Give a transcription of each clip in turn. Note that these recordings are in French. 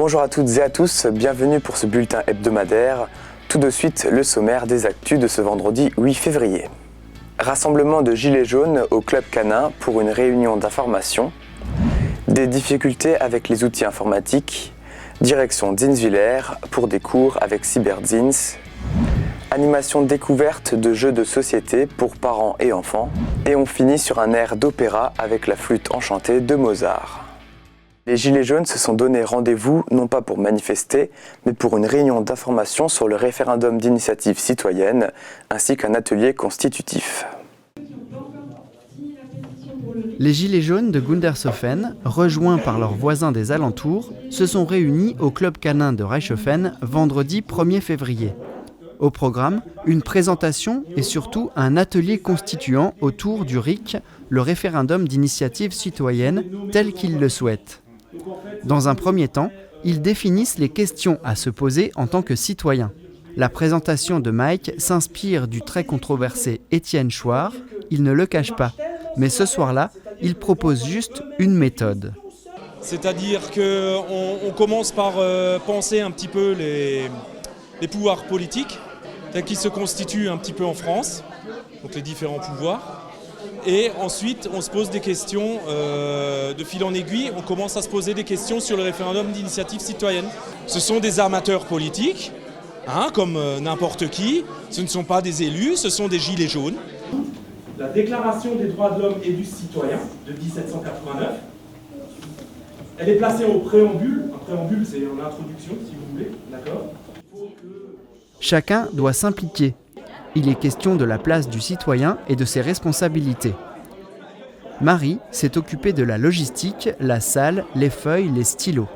Bonjour à toutes et à tous, bienvenue pour ce bulletin hebdomadaire. Tout de suite, le sommaire des actus de ce vendredi 8 février. Rassemblement de gilets jaunes au Club Canin pour une réunion d'information. Des difficultés avec les outils informatiques. Direction Zinswiller pour des cours avec Cyberzins. Animation découverte de jeux de société pour parents et enfants. Et on finit sur un air d'opéra avec la flûte enchantée de Mozart. Les Gilets jaunes se sont donné rendez-vous non pas pour manifester, mais pour une réunion d'information sur le référendum d'initiative citoyenne, ainsi qu'un atelier constitutif. Les Gilets jaunes de Gundershofen, rejoints par leurs voisins des alentours, se sont réunis au Club Canin de Reichshofen vendredi 1er février. Au programme, une présentation et surtout un atelier constituant autour du RIC, le référendum d'initiative citoyenne, tel qu'ils le souhaitent. Dans un premier temps, ils définissent les questions à se poser en tant que citoyen. La présentation de Mike s'inspire du très controversé Étienne Chouard, il ne le cache pas. Mais ce soir-là, il propose juste une méthode. C'est-à-dire qu'on commence par penser un petit peu les pouvoirs politiques, tels qu'ils se constituent un petit peu en France, donc les différents pouvoirs. Et ensuite, on se pose des questions de fil en aiguille. On commence à se poser des questions sur le référendum d'initiative citoyenne. Ce sont des armateurs politiques, comme n'importe qui. Ce ne sont pas des élus, ce sont des gilets jaunes. La Déclaration des droits de l'homme et du citoyen de 1789, elle est placée au préambule. Un préambule, c'est une introduction, si vous voulez, d'accord ? Chacun doit s'impliquer. Il est question de la place du citoyen et de ses responsabilités. Marie s'est occupée de la logistique, la salle, les feuilles, les stylos.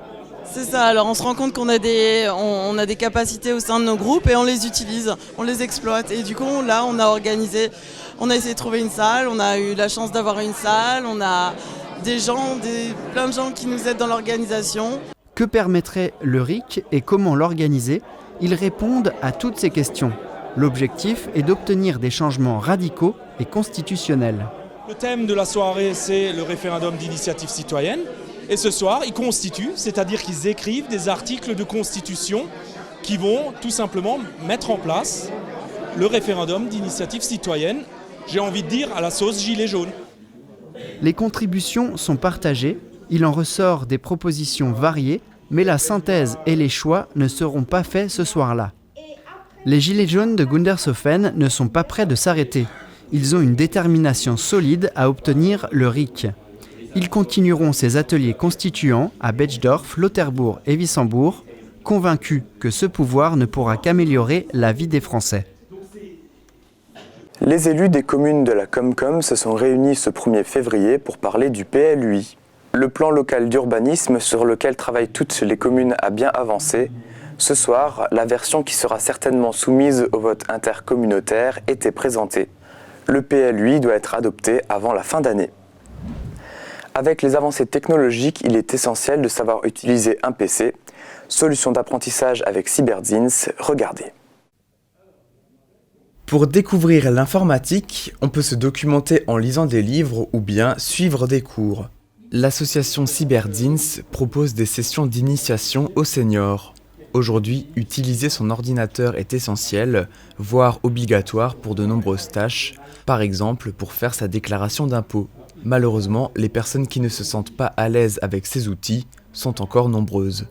C'est ça, alors on se rend compte qu'on a des capacités au sein de nos groupes et on les utilise, on les exploite. Et du coup, là, on a essayé de trouver une salle, on a eu la chance d'avoir une salle, on a plein de gens qui nous aident dans l'organisation. Que permettrait le RIC et comment l'organiser ? Ils répondent à toutes ces questions. L'objectif est d'obtenir des changements radicaux et constitutionnels. Le thème de la soirée, c'est le référendum d'initiative citoyenne. Et ce soir, ils constituent, c'est-à-dire qu'ils écrivent des articles de constitution qui vont tout simplement mettre en place le référendum d'initiative citoyenne, j'ai envie de dire à la sauce gilet jaune. Les contributions sont partagées, il en ressort des propositions variées, mais la synthèse et les choix ne seront pas faits ce soir-là. Les Gilets jaunes de Gundershofen ne sont pas prêts de s'arrêter. Ils ont une détermination solide à obtenir le RIC. Ils continueront ces ateliers constituants à Bechdorf, Lauterbourg et Wissembourg, convaincus que ce pouvoir ne pourra qu'améliorer la vie des Français. Les élus des communes de la Comcom se sont réunis ce 1er février pour parler du PLUI. Le plan local d'urbanisme sur lequel travaillent toutes les communes a bien avancé. Ce soir, la version qui sera certainement soumise au vote intercommunautaire était présentée. Le PLUI doit être adopté avant la fin d'année. Avec les avancées technologiques, il est essentiel de savoir utiliser un PC. Solution d'apprentissage avec Cyberzins, regardez. Pour découvrir l'informatique, on peut se documenter en lisant des livres ou bien suivre des cours. L'association Cyberzins propose des sessions d'initiation aux seniors. Aujourd'hui, utiliser son ordinateur est essentiel, voire obligatoire pour de nombreuses tâches, par exemple pour faire sa déclaration d'impôt. Malheureusement, les personnes qui ne se sentent pas à l'aise avec ces outils sont encore nombreuses.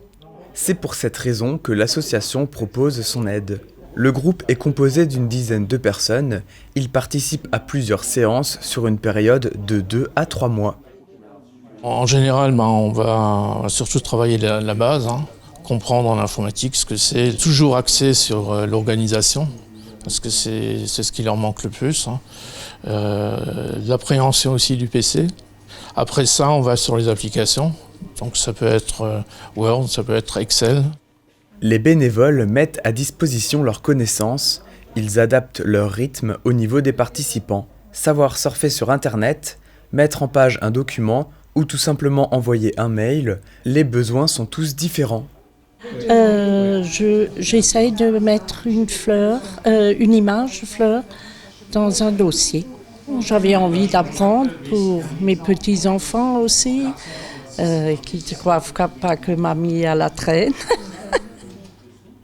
C'est pour cette raison que l'association propose son aide. Le groupe est composé d'une dizaine de personnes, ils participent à plusieurs séances sur une période de 2 à 3 mois. En général, on va surtout travailler la base, comprendre en informatique ce que c'est, toujours axé sur l'organisation, parce que c'est ce qui leur manque le plus. L'appréhension aussi du PC. Après ça, on va sur les applications, donc ça peut être Word, ça peut être Excel. Les bénévoles mettent à disposition leurs connaissances, ils adaptent leur rythme au niveau des participants. Savoir surfer sur Internet, mettre en page un document ou tout simplement envoyer un mail, les besoins sont tous différents. J'essaye de mettre une image de fleur dans un dossier. J'avais envie d'apprendre pour mes petits-enfants aussi. qui ne croient pas que mamie à la traîne.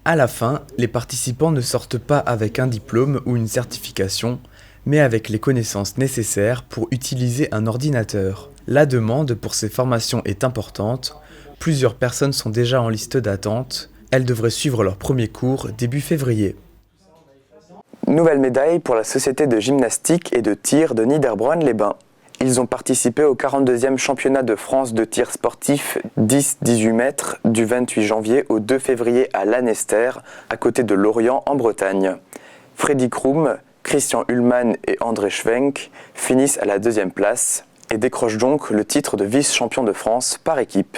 À la fin, les participants ne sortent pas avec un diplôme ou une certification, mais avec les connaissances nécessaires pour utiliser un ordinateur. La demande pour ces formations est importante. Plusieurs personnes sont déjà en liste d'attente. Elles devraient suivre leur premier cours début février. Nouvelle médaille pour la société de gymnastique et de tir de Niederbronn-les-Bains. Ils ont participé au 42e championnat de France de tir sportif 10-18 mètres du 28 janvier au 2 février à Lanester, à côté de Lorient en Bretagne. Freddy Kroom, Christian Ullmann et André Schwenk finissent à la 2e place et décrochent donc le titre de vice-champion de France par équipe.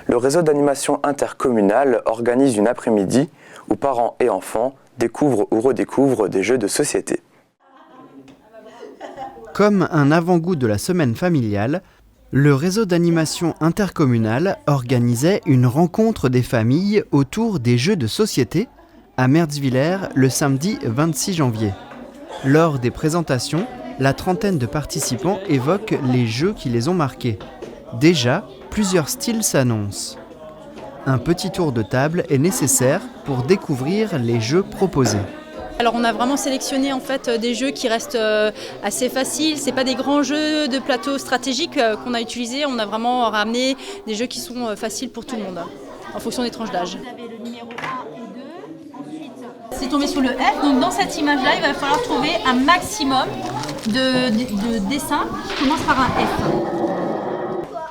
Le réseau d'animation intercommunale organise une après-midi où parents et enfants découvrent ou redécouvrent des jeux de société. Comme un avant-goût de la semaine familiale, le réseau d'animation intercommunale organisait une rencontre des familles autour des jeux de société à Merzwiller le samedi 26 janvier. Lors des présentations, la trentaine de participants évoquent les jeux qui les ont marqués. Déjà, plusieurs styles s'annoncent. Un petit tour de table est nécessaire pour découvrir les jeux proposés. Alors on a vraiment sélectionné en fait des jeux qui restent assez faciles. C'est pas des grands jeux de plateau stratégiques qu'on a utilisés. On a vraiment ramené des jeux qui sont faciles pour tout le monde, en fonction des tranches d'âge. C'est tombé sur le F, donc dans cette image-là, il va falloir trouver un maximum de dessins qui commencent par un F.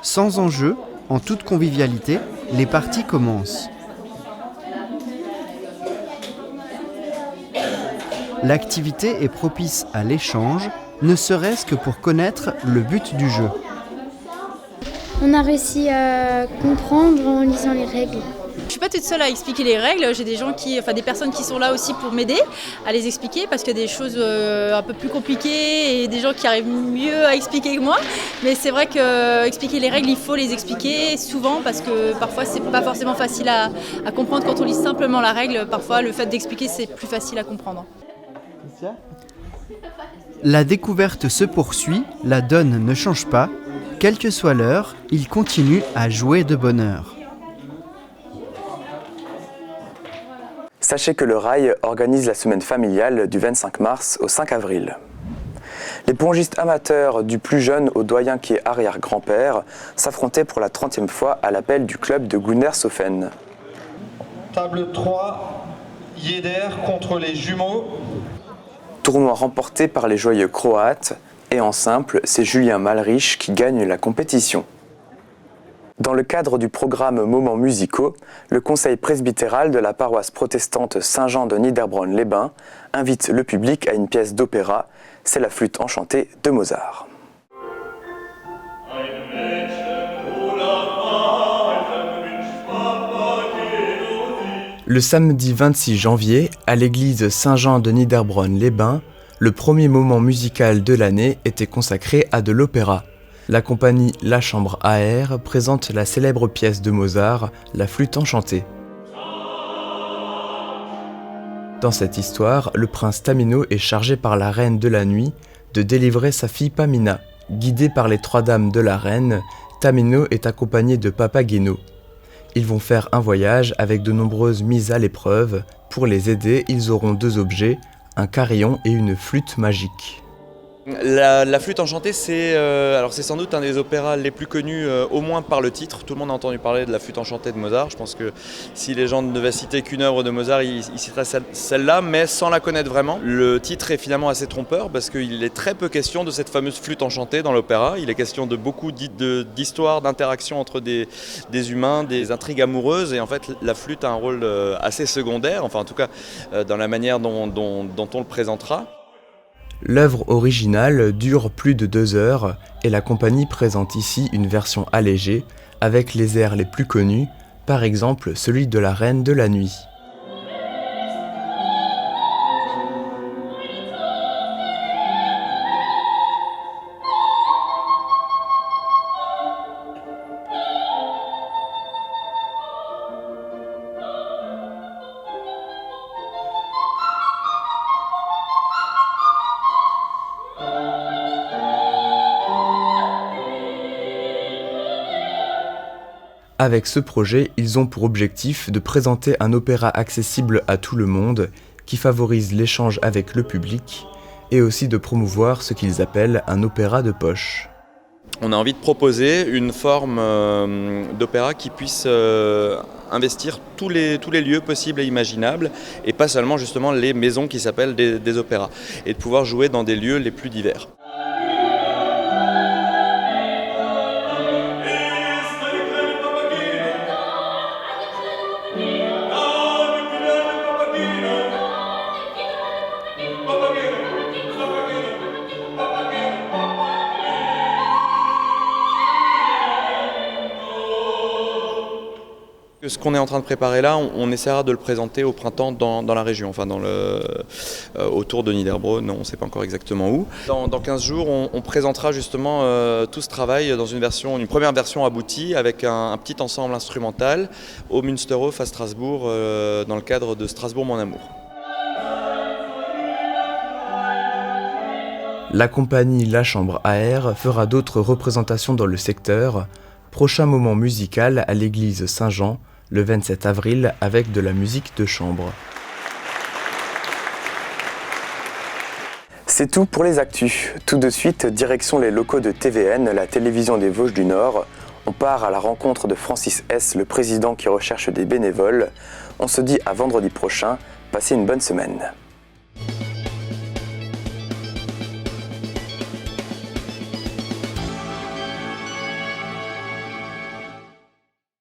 Sans enjeu, en toute convivialité, les parties commencent. L'activité est propice à l'échange, ne serait-ce que pour connaître le but du jeu. On a réussi à comprendre en lisant les règles. Je suis pas toute seule à expliquer les règles, j'ai des personnes qui sont là aussi pour m'aider à les expliquer parce qu'il y a des choses un peu plus compliquées et des gens qui arrivent mieux à expliquer que moi. Mais c'est vrai que expliquer les règles, il faut les expliquer souvent parce que parfois c'est pas forcément facile à comprendre quand on lit simplement la règle. Parfois le fait d'expliquer c'est plus facile à comprendre. La découverte se poursuit, la donne ne change pas. Quelle que soit l'heure, ils continuent à jouer de bonne heure. Sachez que le Rail organise la semaine familiale du 25 mars au 5 avril. Les pongistes amateurs du plus jeune au doyen qui est arrière-grand-père s'affrontaient pour la 30e fois à l'appel du club de Gundershofen. Table 3, Yeder contre les jumeaux. Tournoi remporté par les joyeux croates, et en simple, c'est Julien Malrich qui gagne la compétition. Dans le cadre du programme Moments musicaux, le conseil presbytéral de la paroisse protestante Saint-Jean de Niederbronn-les-Bains invite le public à une pièce d'opéra, c'est la flûte enchantée de Mozart. Le samedi 26 janvier, à l'église Saint-Jean de Niederbronn-les-Bains, le premier moment musical de l'année était consacré à de l'opéra. La compagnie La Chambre à Air présente la célèbre pièce de Mozart, La Flûte enchantée. Dans cette histoire, le prince Tamino est chargé par la reine de la nuit de délivrer sa fille Pamina. Guidé par les trois dames de la reine, Tamino est accompagné de Papageno. Ils vont faire un voyage avec de nombreuses mises à l'épreuve. Pour les aider, ils auront deux objets, un carillon et une flûte magique. La flûte enchantée, c'est sans doute un des opéras les plus connus, au moins par le titre. Tout le monde a entendu parler de la flûte enchantée de Mozart. Je pense que si les gens ne devaient citer qu'une œuvre de Mozart, ils citeraient celle-là, mais sans la connaître vraiment. Le titre est finalement assez trompeur parce qu'il est très peu question de cette fameuse flûte enchantée dans l'opéra. Il est question de beaucoup d'histoires, d'interactions entre des humains, des intrigues amoureuses. Et en fait, la flûte a un rôle assez secondaire, enfin en tout cas dans la manière dont on le présentera. L'œuvre originale dure plus de 2 heures et la compagnie présente ici une version allégée avec les airs les plus connus, par exemple celui de la Reine de la Nuit. Avec ce projet, ils ont pour objectif de présenter un opéra accessible à tout le monde, qui favorise l'échange avec le public, et aussi de promouvoir ce qu'ils appellent un opéra de poche. On a envie de proposer une forme d'opéra qui puisse investir tous les lieux possibles et imaginables, et pas seulement justement les maisons qui s'appellent des opéras, et de pouvoir jouer dans des lieux les plus divers. Ce qu'on est en train de préparer là, on essaiera de le présenter au printemps dans la région, enfin autour de Niederbronn, on ne sait pas encore exactement où. Dans 15 jours, on présentera justement tout ce travail dans une première version aboutie avec un petit ensemble instrumental au Münsterhof à Strasbourg dans le cadre de Strasbourg Mon Amour. La compagnie La Chambre à Air fera d'autres représentations dans le secteur. Prochain moment musical à l'église Saint-Jean, le 27 avril, avec de la musique de chambre. C'est tout pour les actus. Tout de suite, direction les locaux de TVN, la télévision des Vosges du Nord. On part à la rencontre de Francis S., le président qui recherche des bénévoles. On se dit à vendredi prochain. Passez une bonne semaine.